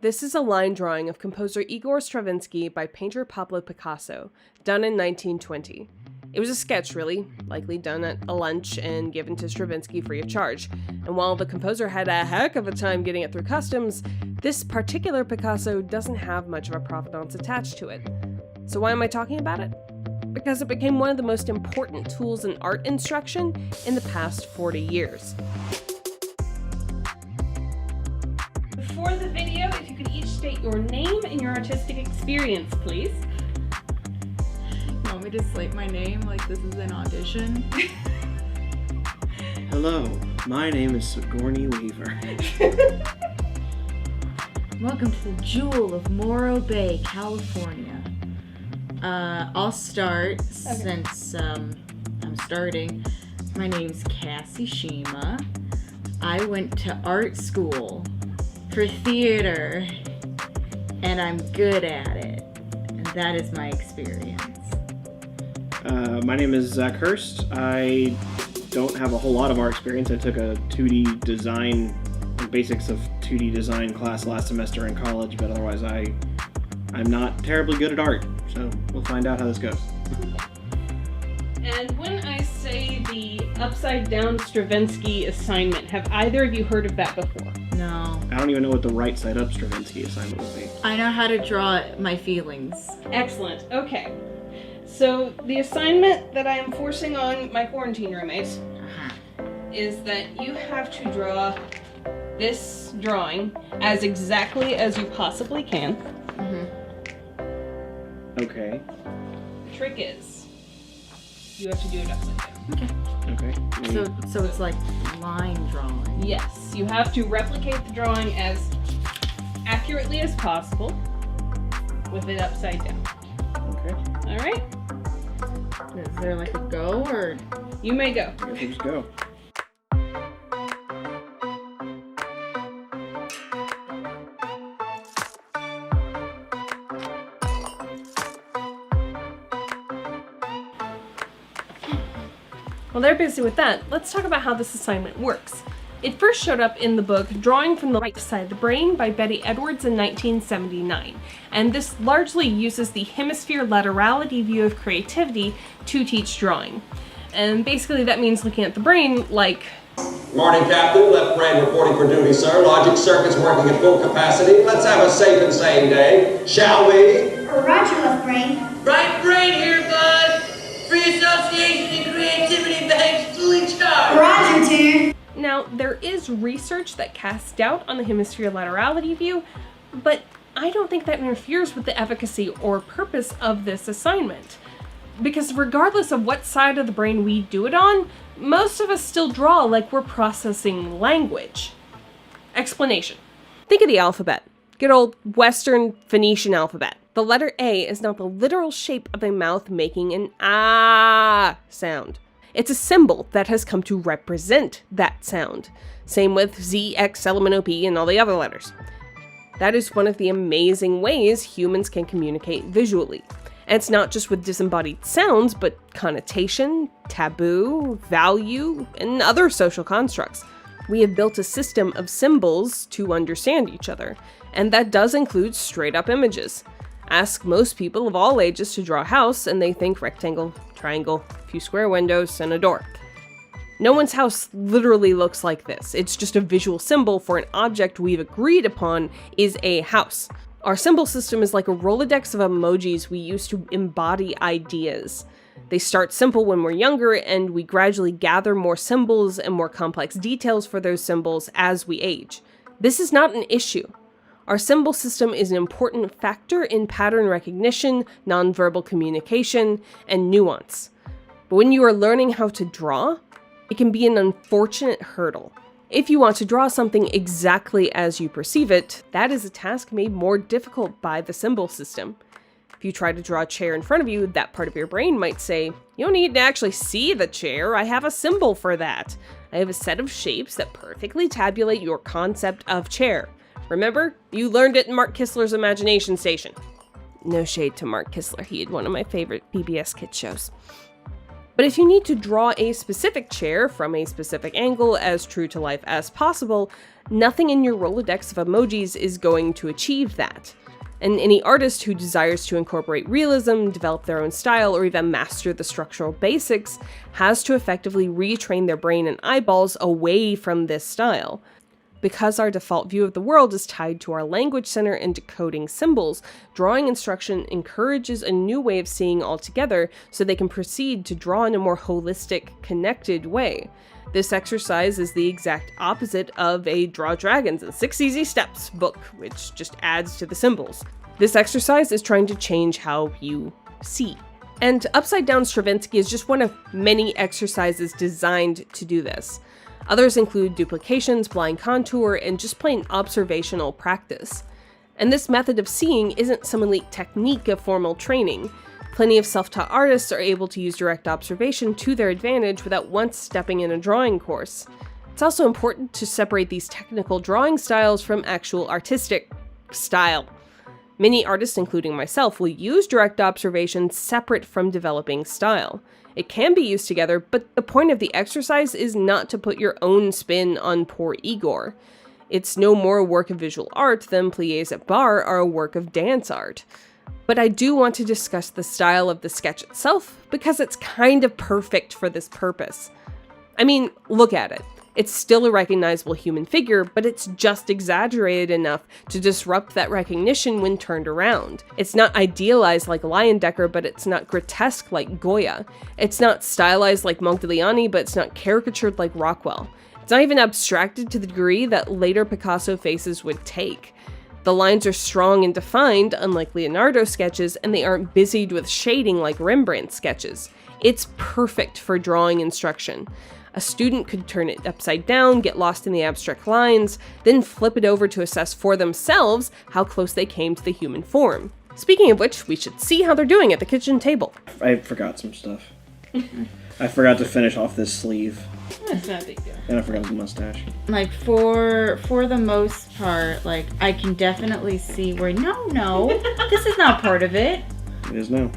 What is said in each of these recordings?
This is a line drawing of composer Igor Stravinsky by painter Pablo Picasso, done in 1920. It was a sketch, really, likely done at a lunch and given to Stravinsky free of charge. And while the composer had a heck of a time getting it through customs, this particular Picasso doesn't have much of a provenance attached to it. So why am I talking about it? Because it became one of the most important tools in art instruction in the past 40 years. For the video, if you could each state your name and your artistic experience, please. You want me to slate my name like this is an audition? Hello, my name is Sigourney Weaver. Welcome to the Jewel of Morro Bay, California. I'll start since I'm starting. My name's Cassie Shima. I went to art school for theater, and I'm good at it. And that is my experience. My name is Zach Hurst. I don't have a whole lot of art experience. I took a 2D design, basics of 2D design class last semester in college, but otherwise I'm not terribly good at art. So we'll find out how this goes. And when I say the upside down Stravinsky assignment, have either of you heard of that before? No. I don't even know what the right side up Stravinsky assignment would be. I know how to draw my feelings. Excellent. Okay. So the assignment that I am forcing on my quarantine roommates is that you have to draw this drawing as exactly as you possibly can. Okay. The trick is, you have to do it upside down. Okay. So it's like line drawing. Yes, you have to replicate the drawing as accurately as possible with it upside down. Okay. All right? Is there like a go or? You may go. Let's go. While they're busy with that, let's talk about how this assignment works. It first showed up in the book Drawing from the Right Side of the Brain by Betty Edwards in 1979, and this largely uses the hemisphere laterality view of creativity to teach drawing. And basically that means looking at the brain like... Morning, Captain. Left brain reporting for duty, sir. Logic circuits working at full capacity. Let's have a safe and sane day, shall we? Roger, left brain. Right brain here, bud. Free association and creativity banks fully charged. Roger, too. Now, there is research that casts doubt on the hemisphere laterality view, but I don't think that interferes with the efficacy or purpose of this assignment. Because regardless of what side of the brain we do it on, most of us still draw like we're processing language. Explanation. Think of the alphabet. Good old Western Phoenician alphabet. The letter A is not the literal shape of a mouth making an ah sound. It's a symbol that has come to represent that sound. Same with Z, X, L, M, N, O, P, and all the other letters. That is one of the amazing ways humans can communicate visually. And it's not just with disembodied sounds, but connotation, taboo, value, and other social constructs. We have built a system of symbols to understand each other, and that does include straight-up images. Ask most people of all ages to draw a house, and they think rectangle, triangle, a few square windows, and a door. No one's house literally looks like this. It's just a visual symbol for an object we've agreed upon is a house. Our symbol system is like a Rolodex of emojis we use to embody ideas. They start simple when we're younger, and we gradually gather more symbols and more complex details for those symbols as we age. This is not an issue. Our symbol system is an important factor in pattern recognition, nonverbal communication, and nuance. But when you are learning how to draw, it can be an unfortunate hurdle. If you want to draw something exactly as you perceive it, that is a task made more difficult by the symbol system. If you try to draw a chair in front of you, that part of your brain might say, "You don't need to actually see the chair, I have a symbol for that. I have a set of shapes that perfectly tabulate your concept of chair. Remember? You learned it in Marc Kistler's Imagination Station." No shade to Marc Kistler, he had one of my favorite PBS Kids shows. But if you need to draw a specific chair from a specific angle as true to life as possible, nothing in your Rolodex of emojis is going to achieve that. And any artist who desires to incorporate realism, develop their own style, or even master the structural basics has to effectively retrain their brain and eyeballs away from this style. Because our default view of the world is tied to our language center and decoding symbols, drawing instruction encourages a new way of seeing altogether so they can proceed to draw in a more holistic, connected way. This exercise is the exact opposite of a Draw Dragons in 6 Easy Steps book, which just adds to the symbols. This exercise is trying to change how you see. And Upside Down Stravinsky is just one of many exercises designed to do this. Others include duplications, blind contour, and just plain observational practice. And this method of seeing isn't some elite technique of formal training. Plenty of self-taught artists are able to use direct observation to their advantage without once stepping in a drawing course. It's also important to separate these technical drawing styles from actual artistic style. Many artists, including myself, will use direct observation separate from developing style. It can be used together, but the point of the exercise is not to put your own spin on poor Igor. It's no more a work of visual art than pliés at bar are a work of dance art. But I do want to discuss the style of the sketch itself, because it's kind of perfect for this purpose. I mean, look at it. It's still a recognizable human figure, but it's just exaggerated enough to disrupt that recognition when turned around. It's not idealized like Leyendecker, but it's not grotesque like Goya. It's not stylized like Modigliani, but it's not caricatured like Rockwell. It's not even abstracted to the degree that later Picasso faces would take. The lines are strong and defined, unlike Leonardo sketches, and they aren't busied with shading like Rembrandt sketches. It's perfect for drawing instruction. A student could turn it upside down, get lost in the abstract lines, then flip it over to assess for themselves how close they came to the human form. Speaking of which, we should see how they're doing at the kitchen table. I forgot some stuff. I forgot to finish off this sleeve. That's not a big deal. And I forgot the mustache. Like, for the most part, like, I can definitely see where, no, this is not part of it. It is now.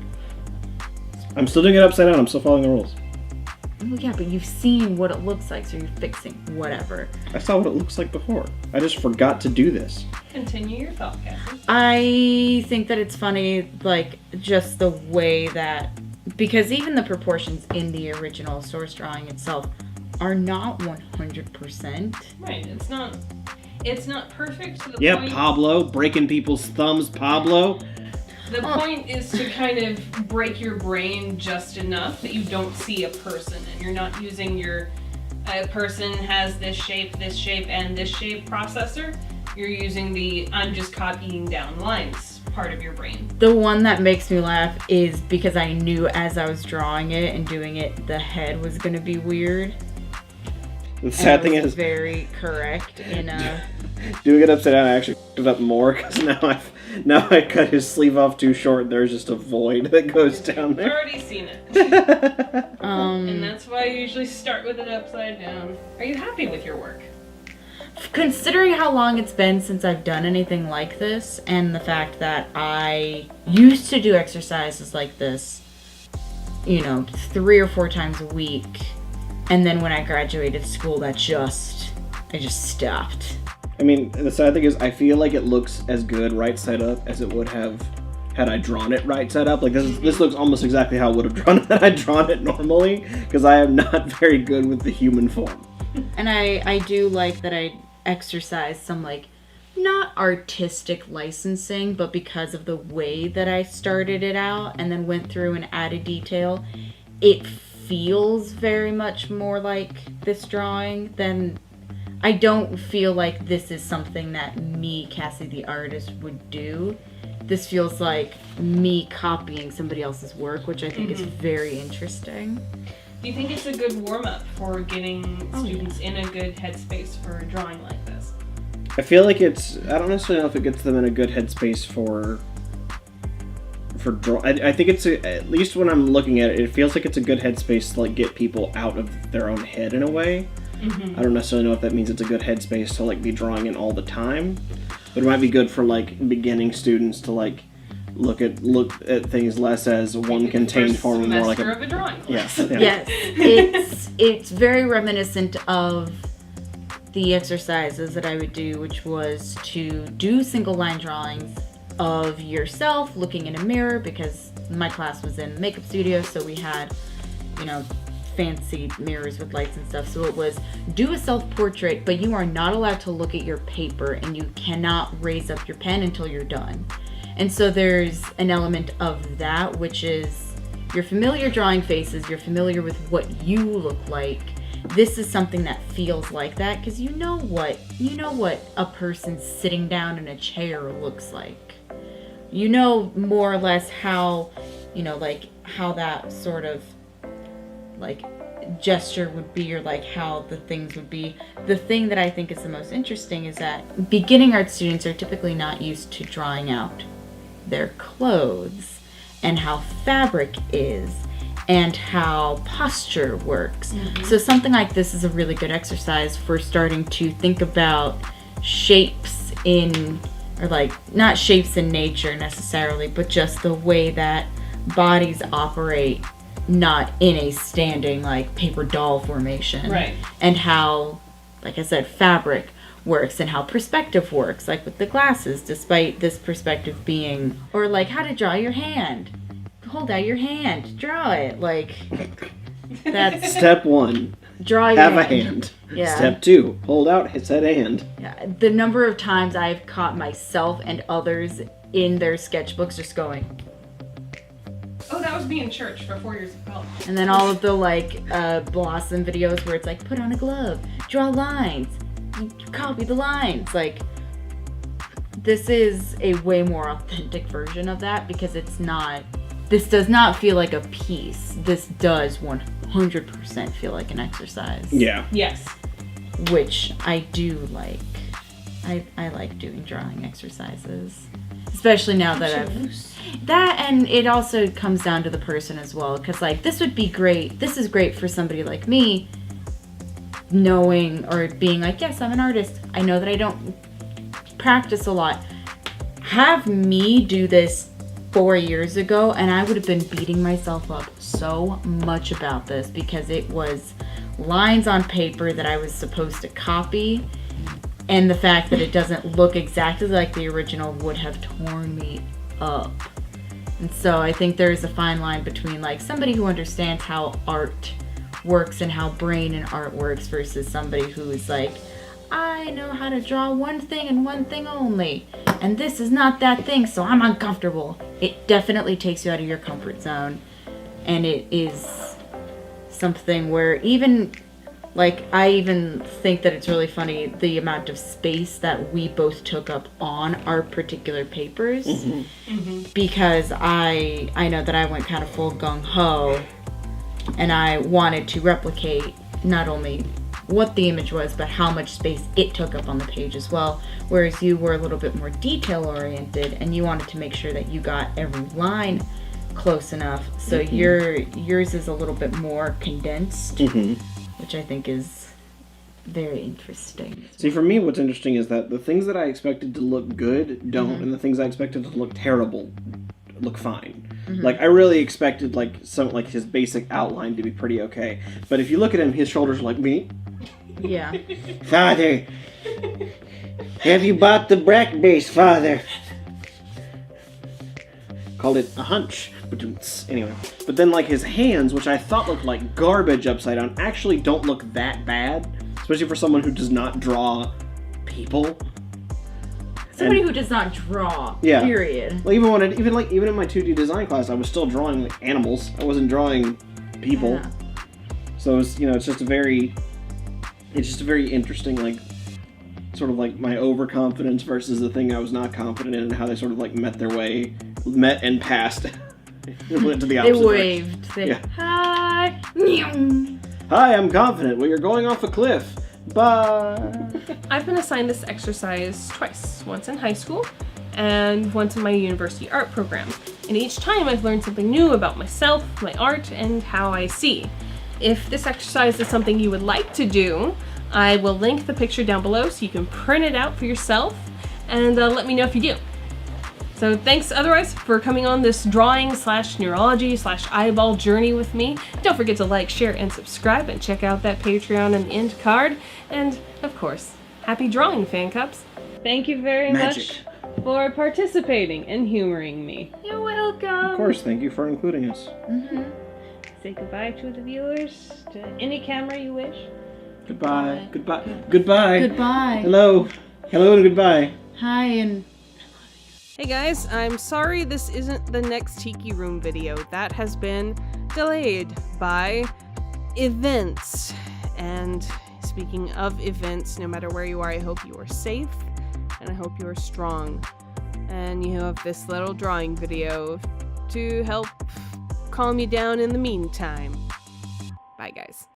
I'm still doing it upside down. I'm still following the rules. Well, yeah, but you've seen what it looks like, so you're fixing whatever. I saw what it looks like before. I just forgot to do this. Continue your thought, Cassie. I think that it's funny, like, just the way that, because even the proportions in the original source drawing itself are not 100%. Right, it's not perfect to the point. Yeah, Pablo, breaking people's thumbs, Pablo. The point is to kind of break your brain just enough that you don't see a person, and you're not using your person has this shape, and this shape processor. You're using the I'm just copying down lines part of your brain. The one that makes me laugh is because I knew as I was drawing it and doing it, the head was going to be weird. The sad thing is, very correct in doing it upside down, I actually fucked it up more because now I cut his sleeve off too short. There's just a void that goes down I've there. already seen it. And that's why I usually start with it upside down. Are you happy with your work? Considering how long it's been since I've done anything like this, and the fact that I used to do exercises like this, 3 or 4 times a week, and then when I graduated school, I just stopped. I mean, the sad thing is, I feel like it looks as good right side up as it would have had I drawn it right side up. Like, this looks almost exactly how I would have drawn it had I drawn it normally, because I am not very good with the human form. And I do like that I exercise some, like, not artistic licensing, but because of the way that I started it out and then went through and added detail, it feels very much more like this drawing than... I don't feel like this is something that me, Cassie the artist, would do. This feels like me copying somebody else's work, which I think is very interesting. Do you think it's a good warm-up for getting students in a good headspace for a drawing like this? I feel like I don't necessarily know if it gets them in a good headspace for I think it's at least when I'm looking at it, it feels like it's a good headspace to, like, get people out of their own head in a way. I don't necessarily know if that means it's a good headspace to, like, be drawing in all the time, but it might be good for, like, beginning students to, like, look at things less as one contained form, more like of a drawing class. Yes, it's very reminiscent of the exercises that I would do, which was to do single line drawings of yourself looking in a mirror, because my class was in makeup studio, so we had, fancy mirrors with lights and stuff. So it was do a self-portrait, but you are not allowed to look at your paper, and you cannot raise up your pen until you're done. And so there's an element of that, which is you're familiar drawing faces, you're familiar with what you look like. This is something that feels like that, because you know what a person sitting down in a chair looks like. You know more or less how, how that sort of gesture would be, or how the things would be. The thing that I think is the most interesting is that beginning art students are typically not used to drawing out their clothes and how fabric is and how posture works. Mm-hmm. So something like this is a really good exercise for starting to think about shapes not shapes in nature necessarily, but just the way that bodies operate, not in a standing paper doll formation. Right. And how, like I said, fabric works, and how perspective works, like with the glasses, despite this perspective being, or how to draw your hand. Hold out your hand, draw it. That's Step 1. Draw your Have hand. a hand. Yeah. Step 2. Hold out said hand. Yeah. The number of times I've caught myself and others in their sketchbooks just going, Oh, that was me in church for 4 years of college. and then all of the Blossom videos where it's put on a glove, draw lines, copy the lines. This is a way more authentic version of that, because this does not feel like a piece. This does 100% feel like an exercise. Yeah. Yes. Which I do like. I like doing drawing exercises. Especially now that and it also comes down to the person as well, because this would be great. This is great for somebody like me, knowing or being yes, I'm an artist. I know that I don't practice a lot. Have me do this 4 years ago, and I would have been beating myself up so much about this, because it was lines on paper that I was supposed to copy, and the fact that it doesn't look exactly like the original would have torn me up. And so I think there's a fine line between somebody who understands how art works and how brain and art works, versus somebody who is I know how to draw one thing and one thing only, and this is not that thing, so I'm uncomfortable. It definitely takes you out of your comfort zone, and it is something where I even think that it's really funny the amount of space that we both took up on our particular papers. Mm-hmm. Mm-hmm. Because I know that I went kind of full gung-ho, and I wanted to replicate not only what the image was, but how much space it took up on the page as well. Whereas you were a little bit more detail oriented, and you wanted to make sure that you got every line close enough. So mm-hmm. yours is a little bit more condensed. Mm-hmm. Which I think is very interesting. See, for me, what's interesting is that the things that I expected to look good don't, mm-hmm. and the things I expected to look terrible look fine. Mm-hmm. I really expected his basic outline to be pretty okay. But if you look at him, his shoulders are like me. Yeah. Father, have you bought the brack base, Father? Called it a hunch. Anyway, but then his hands, which I thought looked like garbage upside down, actually don't look that bad, especially for someone who does not draw people. Somebody who does not draw. Yeah. Period. Even in my 2D design class, I was still drawing animals. I wasn't drawing people. Yeah. So it's just a very interesting sort of my overconfidence versus the thing I was not confident in, and how they sort of met and passed. It went to the opposite. They waved. Hi. Hi, I'm confident. Well, you're going off a cliff. Bye. I've been assigned this exercise twice. Once in high school and once in my university art program. And each time I've learned something new about myself, my art, and how I see. If this exercise is something you would like to do, I will link the picture down below so you can print it out for yourself, and let me know if you do. So thanks otherwise for coming on this drawing / neurology / eyeball journey with me. Don't forget to like, share, and subscribe, and check out that Patreon and end card. And of course, happy drawing, fan cubs. Thank you very Magic. much for participating and humoring me. You're welcome. Of course, thank you for including us. Say goodbye to the viewers, to any camera you wish. Goodbye. Goodbye. Goodbye. Goodbye. Hello. Hello and goodbye. Hi and Hey guys, I'm sorry this isn't the next Tiki Room video. That has been delayed by events. And speaking of events, no matter where you are, I hope you are safe and I hope you are strong. And you have this little drawing video to help calm you down in the meantime. Bye guys.